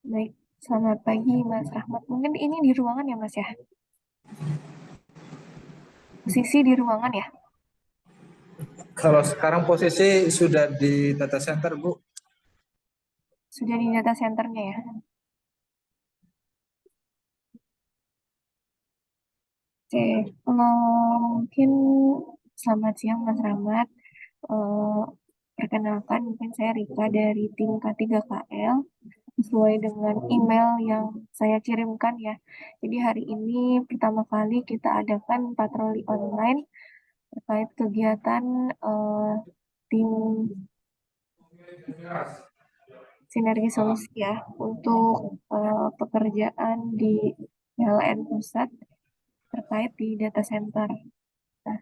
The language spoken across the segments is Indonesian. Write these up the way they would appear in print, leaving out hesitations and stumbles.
Baik, selamat pagi Mas Rahmat. Mungkin ini di ruangan ya Mas ya? Posisi di ruangan ya? Kalau sekarang posisi sudah di data center, Bu. Sudah di data centernya ya? Oke, mungkin selamat siang Mas Rahmat. Eh, Perkenalkan, mungkin saya Rika dari tim K3KL. Sesuai dengan email yang saya kirimkan ya. Jadi hari ini pertama kali kita adakan patroli online terkait kegiatan tim sinergi solusi ya untuk pekerjaan di PLN pusat terkait di data center. Nah,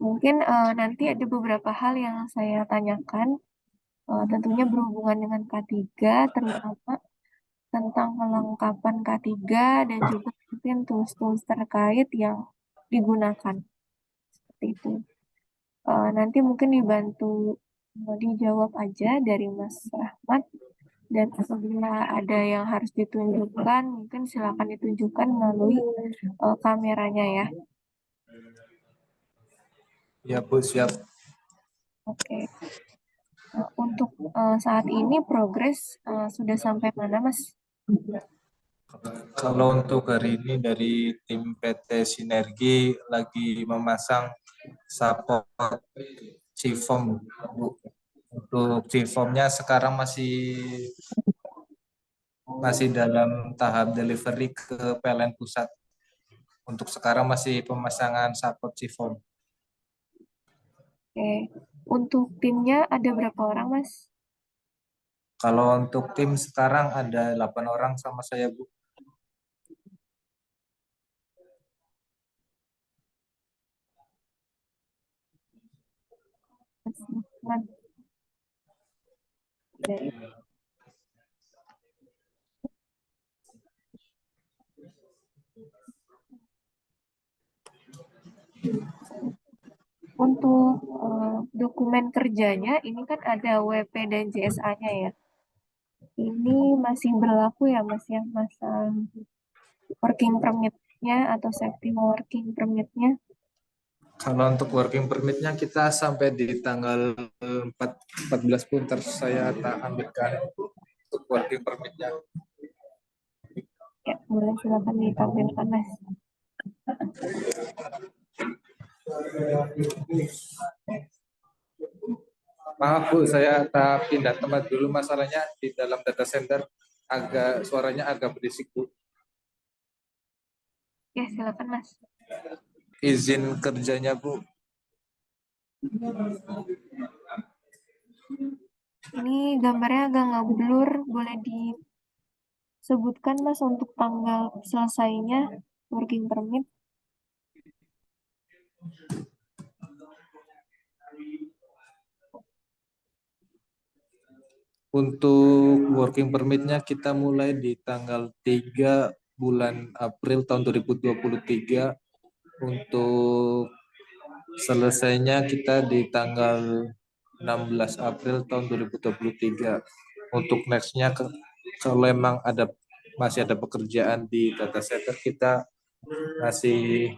mungkin nanti ada beberapa hal yang saya tanyakan, tentunya berhubungan dengan K3, terutama tentang kelengkapan K3 dan juga mungkin tools-tools terkait yang digunakan. Seperti itu. Nanti mungkin dibantu dijawab aja dari Mas Rahmat. Dan apabila ada yang harus ditunjukkan, mungkin silakan ditunjukkan melalui kameranya ya. Ya, Bu, siap. Oke. Nah, untuk saat ini progres sudah sampai mana, Mas? Kalau untuk hari ini dari tim PT Sinergi lagi memasang support Cifom, Bu. Untuk Cifomnya sekarang masih dalam tahap delivery ke PLN pusat. Untuk sekarang masih pemasangan support Cifom. Oke. Untuk timnya ada berapa orang, Mas? Kalau untuk tim sekarang ada 8 orang sama saya, Bu. Mas, dari untuk dokumen kerjanya ini kan ada WP dan JSA-nya ya. Ini masih berlaku ya, Mas ya, masa working permit-nya atau safety working permit-nya. Kalau untuk working permit-nya kita sampai di tanggal 14 pun saya tak ambilkan untuk working permit-nya. Ya, boleh silakan ditampilkan, Mas. Maaf Bu, saya tak pindah tempat dulu, masalahnya di dalam data center suaranya agak berisik Bu. Ya, silakan, Mas. Izin kerjanya Bu. Ini gambarnya agak nggak blur, boleh disebutkan, Mas, untuk tanggal selesainya working permit. Untuk working permit-nya kita mulai di tanggal 3 bulan April tahun 2023. Untuk selesainya kita di tanggal 16 April tahun 2023. Untuk nextnya kalau memang masih ada pekerjaan di data center, kita masih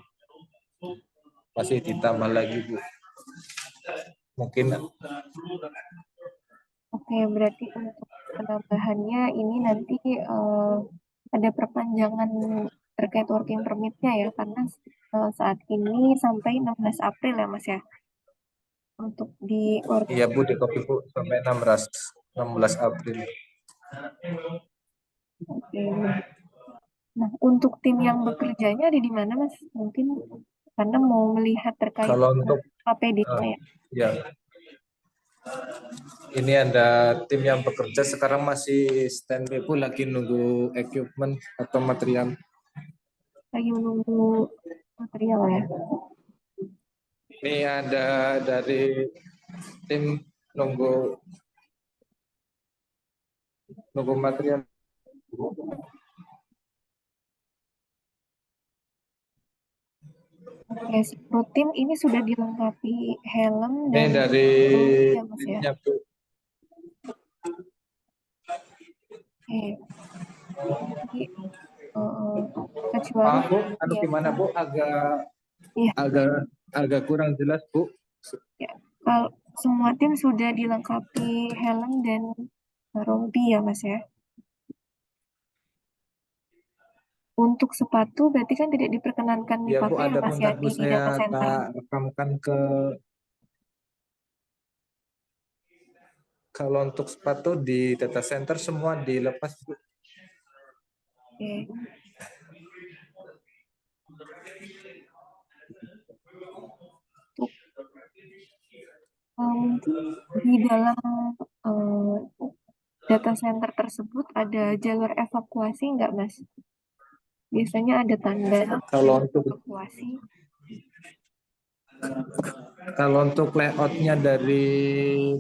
masih ditambah lagi Bu. Mungkin Oke, berarti untuk penambahannya ini nanti ada perpanjangan terkait working permit-nya ya, karena saat ini sampai 16 April ya, Mas ya, untuk di working. iya Bu, di copy Bu sampai 16 April. Oke. Nah, untuk tim yang bekerjanya ada di mana, Mas? Mungkin karena mau melihat terkait Kalau untuk APD-nya uh, ya. ya ini ada tim yang bekerja sekarang masih standby Bu, lagi nunggu equipment atau material. Lagi menunggu material ya. Ini ada dari tim nunggu nunggu material. Oke, seluruh tim ini sudah dilengkapi helm Ini dan dari peluru ya, Mas ya. timnya Bu. Oke. Jadi, kecuali Bu, ya, gimana Bu? iya, Agak agak kurang jelas Bu. ya. Kalau semua tim sudah dilengkapi helm dan rompi ya Mas ya. Untuk sepatu berarti kan tidak diperkenankan Ya Bu, dipakai ya ada Mas ya bentar Bu, di saya data center. tak rekamkan kalau untuk sepatu di data center semua dilepas Bu. Oke. Untuk mungkin di dalam eh, data center tersebut ada jalur evakuasi nggak Mas? Biasanya ada tanda Kalau untuk evakuasi. layoutnya dari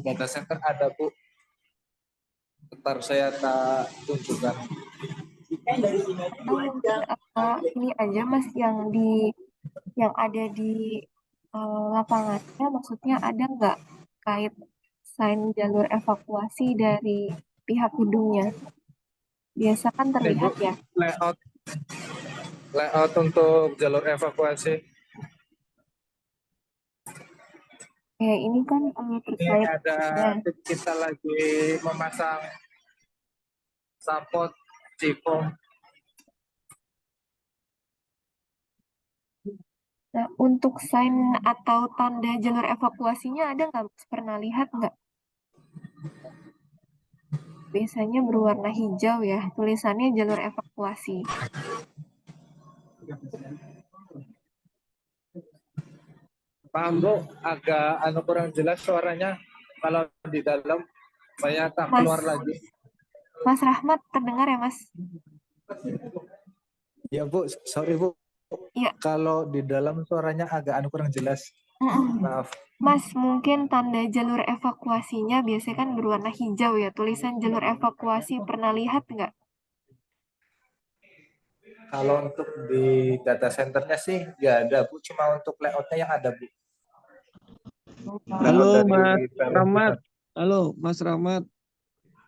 data center ada Bu. Bentar saya tak tunjukkan. Atau mungkin ini aja Mas yang ada di lapangannya, maksudnya ada nggak kait sign jalur evakuasi dari pihak gedungnya? Biasa kan Nih Bu, terlihat ya. layout layout untuk jalur evakuasi. Ini kan Ini terkait. ada Nah, kita lagi memasang support Cipom. nah, untuk sign atau tanda jalur evakuasinya ada nggak Mas? Pernah lihat nggak? Biasanya berwarna hijau ya, tulisannya jalur evakuasi. Paham Bu, agak kurang jelas suaranya kalau di dalam. Saya tak Mas, keluar lagi. Mas Rahmat terdengar ya Mas? Ya Bu, sorry Bu. Iya. Kalau di dalam suaranya agak kurang jelas. Mm-mm. Maaf. Mas, mungkin tanda jalur evakuasinya biasanya kan berwarna hijau ya. Tulisan jalur evakuasi pernah lihat nggak? Kalau untuk di data centernya sih nggak ada Bu, cuma untuk layoutnya yang ada Bu. Halo Layout dari Mas dalam Rahmat. pusat. Halo Mas Rahmat.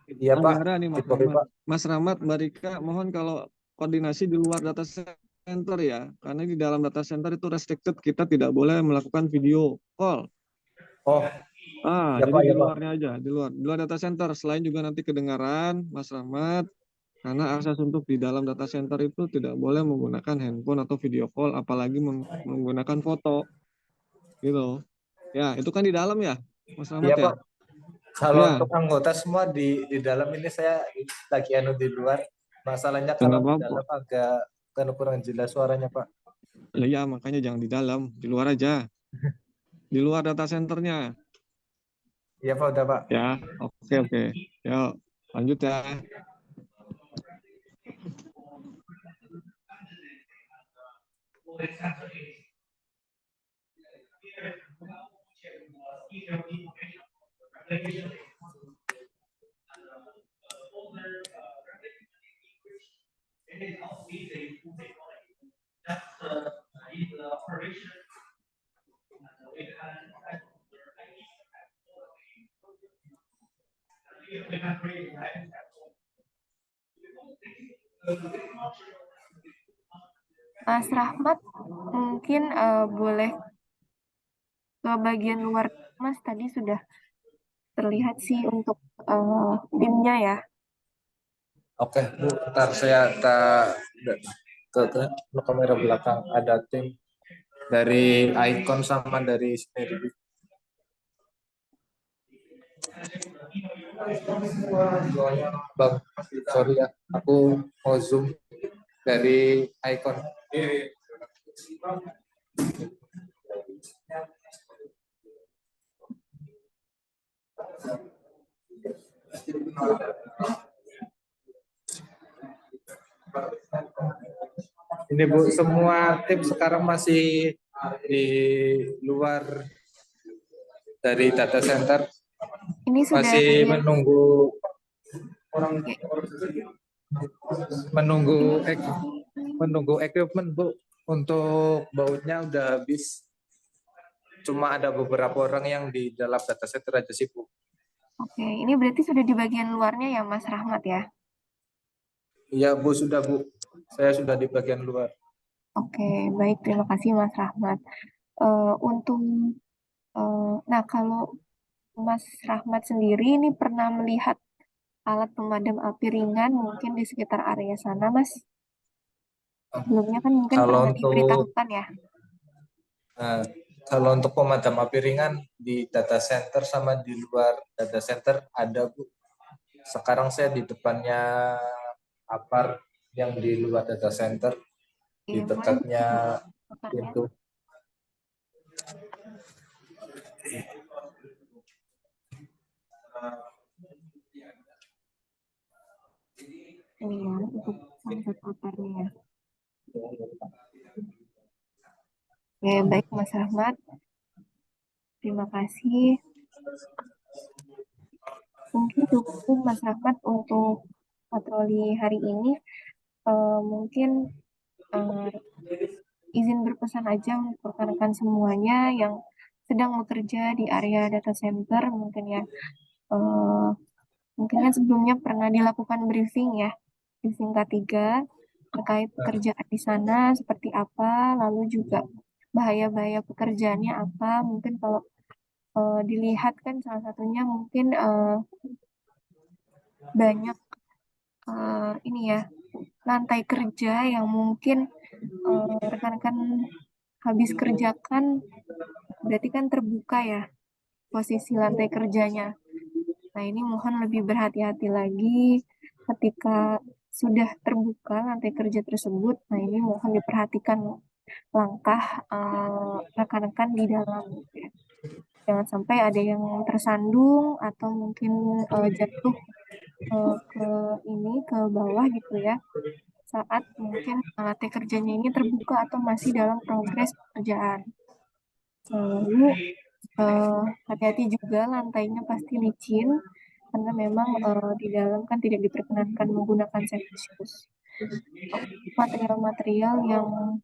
Iya Pak, Anggara nih Mas sorry Rahmat. Pak. Mas Rahmat, Mbak Rika, mohon kalau koordinasi di luar data center ya. Karena di dalam data center itu restricted, kita tidak boleh melakukan video call. Oh, ya Jadi Pak, di ya Pak. luarnya aja, di luar data center. Selain juga nanti kedengaran Mas Rahmat, karena akses untuk di dalam data center itu tidak boleh menggunakan handphone atau video call, apalagi menggunakan foto, gitu. Ya, itu kan di dalam ya, Mas Rahmat Iya ya. Pak. Kalau Ya, untuk anggota semua di dalam ini saya lagi di luar. Masalahnya nggak kalau di apa-apa. dalam agak kurang jelas suaranya Pak. Ya, makanya jangan di dalam, di luar aja. Di luar data centernya. Iya Pak, udah Pak. Ya, oke, oke. Yuk, lanjut ya. Mas Rahmat, mungkin boleh ke bagian luar. Mas tadi sudah terlihat sih untuk timnya ya. Oke Bu, ntar saya ke kamera belakang ada tim dari Icon sama dari Sperry. Bang, sorry ya, aku mau zoom dari Icon. Ini Bu, semua tim sekarang masih di luar dari data center, Ini sudah masih bagian. menunggu Ya, menunggu ini menunggu equipment Bu. Untuk bautnya udah habis. Cuma ada beberapa orang yang di dalam data center aja sih Bu. oke. Ini berarti sudah di bagian luarnya ya Mas Rahmat ya. Iya Bu, sudah Bu. Saya sudah di bagian luar. Oke, baik. Terima kasih Mas Rahmat. Untuk nah kalau Mas Rahmat sendiri ini pernah melihat alat pemadam api ringan mungkin di sekitar area sana, Mas? Sebelumnya kan mungkin Kalau pernah untuk diberitahukan ya. Nah, kalau untuk pemadam api ringan di data center sama di luar data center ada Bu. Sekarang saya di depannya apar yang di luar data center, di Iya, boleh dekatnya bertanyakannya. pintu. Ini ya, untuk salah satu aparnya ya. Oke, baik Mas Rahmat. Terima kasih. Mungkin cukup Mas Rahmat untuk patroli hari ini. Mungkin eh, izin berpesan aja untuk rekan-rekan semuanya yang sedang bekerja di area data center mungkin ya. Eh, Mungkin kan sebelumnya pernah dilakukan briefing ya, briefing K3 terkait pekerjaan di sana seperti apa, lalu juga bahaya-bahaya pekerjaannya apa. Mungkin kalau dilihat kan salah satunya mungkin banyak ini ya lantai kerja yang mungkin rekan-rekan habis kerjakan berarti kan terbuka ya posisi lantai kerjanya. Nah, ini mohon lebih berhati-hati lagi ketika sudah terbuka lantai kerja tersebut. Nah, ini mohon diperhatikan langkah rekan-rekan di dalam. Gitu ya. Jangan sampai ada yang tersandung atau mungkin jatuh ke ini ke bawah gitu ya saat mungkin lantai kerjanya ini terbuka atau masih dalam progres pekerjaan. Lalu hati-hati juga lantainya pasti licin karena memang di dalam kan tidak diperkenankan menggunakan safety shoes. Material-material yang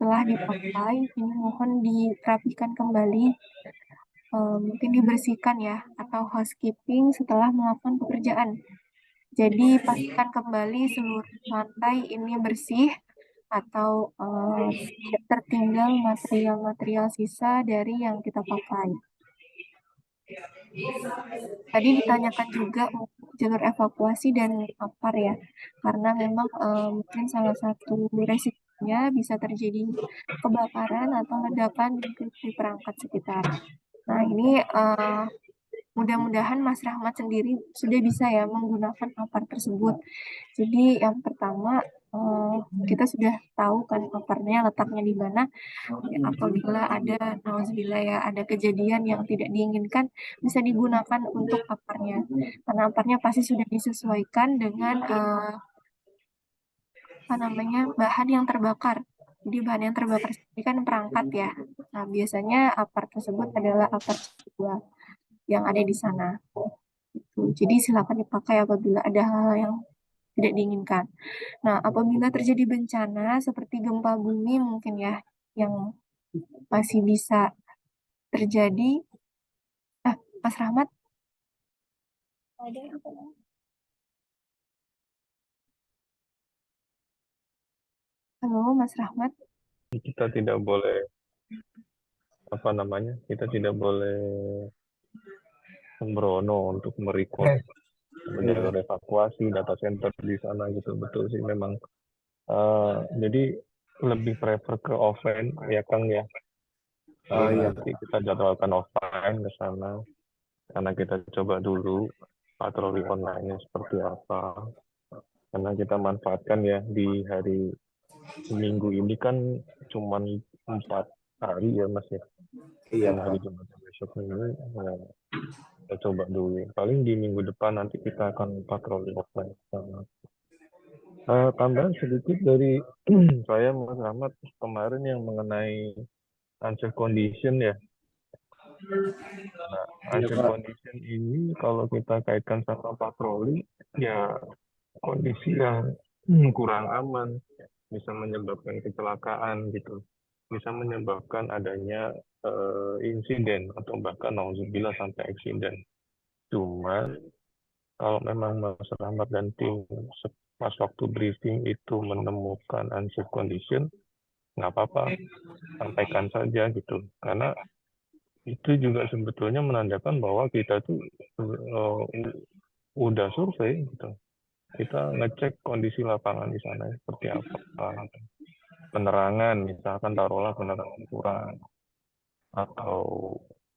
telah dipakai ini mohon dirapikan kembali, mungkin dibersihkan ya atau housekeeping setelah melakukan pekerjaan. Jadi pastikan kembali seluruh lantai ini bersih atau tidak tertinggal material-material sisa dari yang kita pakai. Tadi ditanyakan juga untuk jalur evakuasi dan apar ya, karena memang mungkin salah satu resikonya bisa terjadi kebakaran atau ledakan mungkin di perangkat sekitar. Nah ini mudah-mudahan Mas Rahmat sendiri sudah bisa ya menggunakan apar tersebut. Jadi yang pertama kita sudah tahu kan aparnya letaknya di mana. Ya, apabila ada nauzubillah ya ada kejadian yang tidak diinginkan bisa digunakan untuk aparnya. Karena aparnya pasti sudah disesuaikan dengan apa namanya bahan yang terbakar. Jadi bahan yang terbakar ini kan perangkat ya. Nah, biasanya apar tersebut adalah apar kedua yang ada di sana. Gitu. Jadi silakan dipakai apabila ada hal yang tidak diinginkan. Nah, apabila terjadi bencana seperti gempa bumi mungkin ya, yang masih bisa terjadi. Mas Rahmat, ada apa? Halo, Mas Rahmat. Kita tidak boleh kita tidak boleh sembrono untuk merecord jalur evakuasi data center di sana gitu. Betul sih memang. Jadi lebih prefer ke offline ya Kang ya. Nanti kita jadwalkan offline ke sana karena kita coba dulu patroli online-nya seperti apa. Karena kita manfaatkan ya di hari Minggu ini kan cuma 4 hari ya Mas ya. Iya Dan hari Pak. Jumat besok ini kita coba dulu. Paling di minggu depan nanti kita akan patroli offline. Tambahan sedikit dari saya Mas Rahmat kemarin yang mengenai unsafe condition ya. Nah, Iya unsafe Pak. condition ini kalau kita kaitkan sama patroli ya kondisi yang kurang aman bisa menyebabkan kecelakaan gitu. Bisa menyebabkan adanya insiden atau bahkan nauzubillah sampai eksiden. Cuma kalau memang Mas Rahmat dan tim pas waktu briefing itu menemukan unsafe condition, nggak apa-apa, sampaikan saja gitu. Karena itu juga sebetulnya menandakan bahwa kita tuh udah survei gitu. Kita ngecek kondisi lapangan di sana seperti apa. Penerangan, misalkan taruhlah penerangan kurang, atau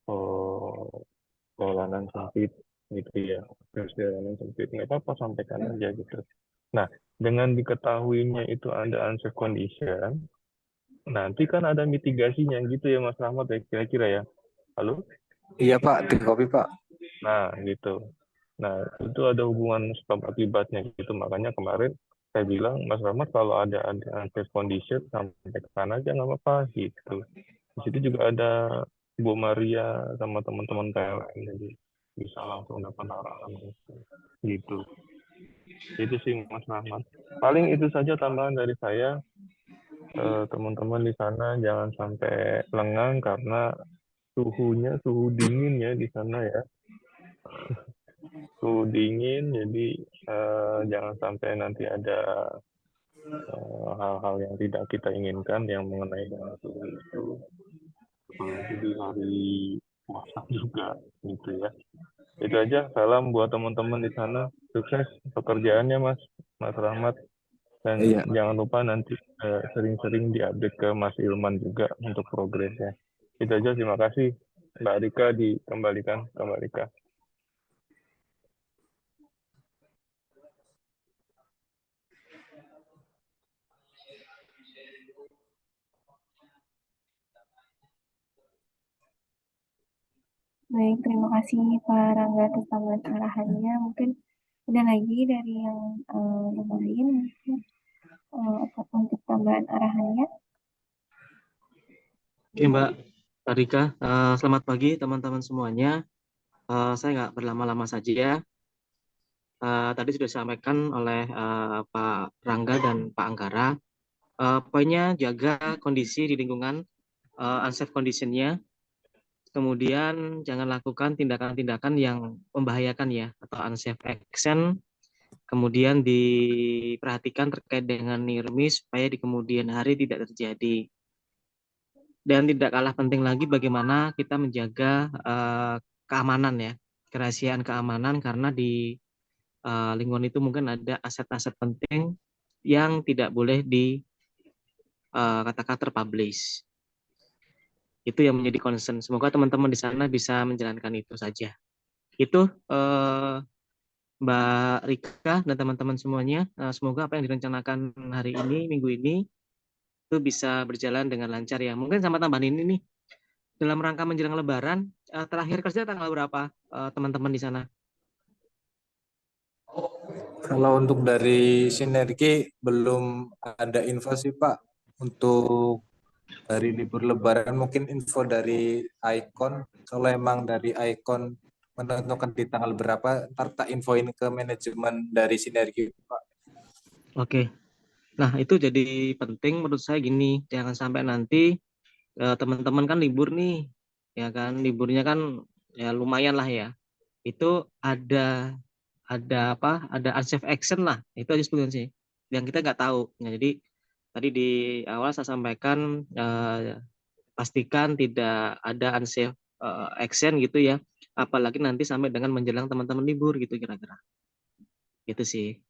eh, jalanan sempit gitu ya. Terus jalanan sempit, nggak apa-apa, sampaikan aja gitu. Nah, dengan diketahuinya itu ada unsafe condition, nanti kan ada mitigasinya gitu ya Mas Rahmat ya, kira-kira ya. Halo? Iya Pak, tim kopi Pak. Nah, gitu. Nah, itu ada hubungan sebab akibatnya gitu. Makanya kemarin saya bilang, Mas Rahmat kalau ada unsafe condition, sampaikan aja nggak apa-apa gitu. Di situ juga ada Bu Maria sama teman-teman PLN, jadi bisa langsung dapat arahan gitu. Itu sih Mas Rahmat. Paling itu saja tambahan dari saya. Teman-teman di sana jangan sampai lengang karena suhu dingin ya di sana ya. Suhu dingin, jadi jangan sampai nanti ada hal-hal yang tidak kita inginkan yang mengenai dengan suhu itu. Apalagi di hari puasa juga gitu ya. Itu aja, salam buat teman-teman di sana. Sukses pekerjaannya Mas Rahmat. Dan Iya. jangan lupa nanti sering-sering diupdate ke Mas Ilman juga untuk progresnya. Itu aja, terima kasih. Mbak Rika dikembalikan ke Mbak Rika. Baik, terima kasih Pak Rangga atas tambahan arahannya. Mungkin ada lagi dari yang lain mungkin untuk tambahan arahannya. Oke Mbak Rika, selamat pagi teman-teman semuanya. Saya nggak berlama-lama saja ya. Tadi sudah disampaikan oleh Pak Rangga dan Pak Anggara. Poinnya jaga kondisi di lingkungan, unsafe condition-nya. Kemudian jangan lakukan tindakan-tindakan yang membahayakan ya, atau unsafe action. Kemudian diperhatikan terkait dengan near miss supaya di kemudian hari tidak terjadi. Dan tidak kalah penting lagi bagaimana kita menjaga keamanan ya, kerahasiaan keamanan, karena di lingkungan itu mungkin ada aset-aset penting yang tidak boleh di katakan terpublish. Itu yang menjadi concern. Semoga teman-teman di sana bisa menjalankan itu saja. Itu Mbak Rika dan teman-teman semuanya. Semoga apa yang direncanakan hari ini, minggu ini, itu bisa berjalan dengan lancar ya. Mungkin sama tambahan ini nih, dalam rangka menjelang Lebaran, terakhir kerja tanggal berapa teman-teman di sana? Kalau untuk dari Sinergi belum ada info sih Pak. Untuk dari libur Lebaran mungkin info dari Icon. Kalau emang dari Icon menentukan di tanggal berapa, ntar tak infoin ke manajemen dari Sinergi Pak. Oke. Nah, itu jadi penting menurut saya gini, jangan sampai nanti teman-teman kan libur nih, ya kan, liburnya kan ya lumayan lah ya. Itu ada apa? Ada unsafe action lah. Itu aja sebetulnya sih. Yang kita nggak tahu. Nah, jadi tadi di awal saya sampaikan pastikan tidak ada unsafe action gitu ya. Apalagi nanti sampai dengan menjelang teman-teman libur gitu kira-kira. Gitu sih.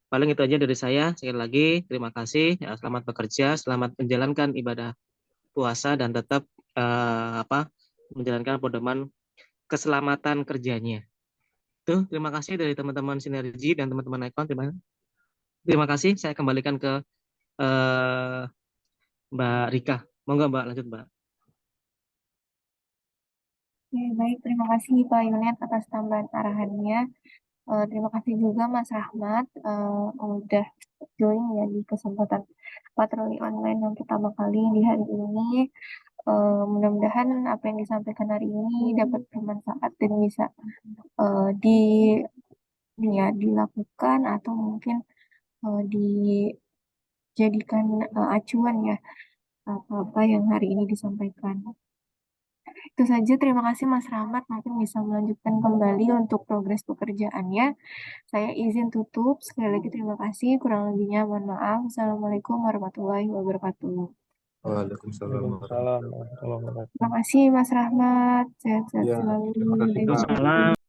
Paling itu aja dari saya. Sekali lagi terima kasih. Ya, selamat bekerja, selamat menjalankan ibadah puasa dan tetap menjalankan pedoman keselamatan kerjanya. Tuh, terima kasih dari teman-teman Sinergi dan teman-teman Icon. Terima kasih. Saya kembalikan ke Mbak Rika. Monggo Mbak, lanjut Mbak. Ya, baik, terima kasih Pak Yunet atas tambahan arahannya. Terima kasih juga Mas Rahmat udah join ya di kesempatan patroli online yang pertama kali di hari ini. Mudah-mudahan apa yang disampaikan hari ini dapat bermanfaat dan bisa di ya, dilakukan atau mungkin dijadikan acuan ya apa-apa yang hari ini disampaikan. Itu saja, terima kasih Mas Rahmat, mungkin bisa melanjutkan kembali untuk progres pekerjaannya. Saya izin tutup, sekali lagi terima kasih, kurang lebihnya mohon maaf. Assalamualaikum warahmatullahi wabarakatuh. Waalaikumsalam Waalaikumsalam warahmatullahi wabarakatuh. warahmatullahi wabarakatuh. Terima kasih Mas Rahmat, sehat-sehat Ya, selalu. terima kasih dan Pak. sampai Waalaikumsalam.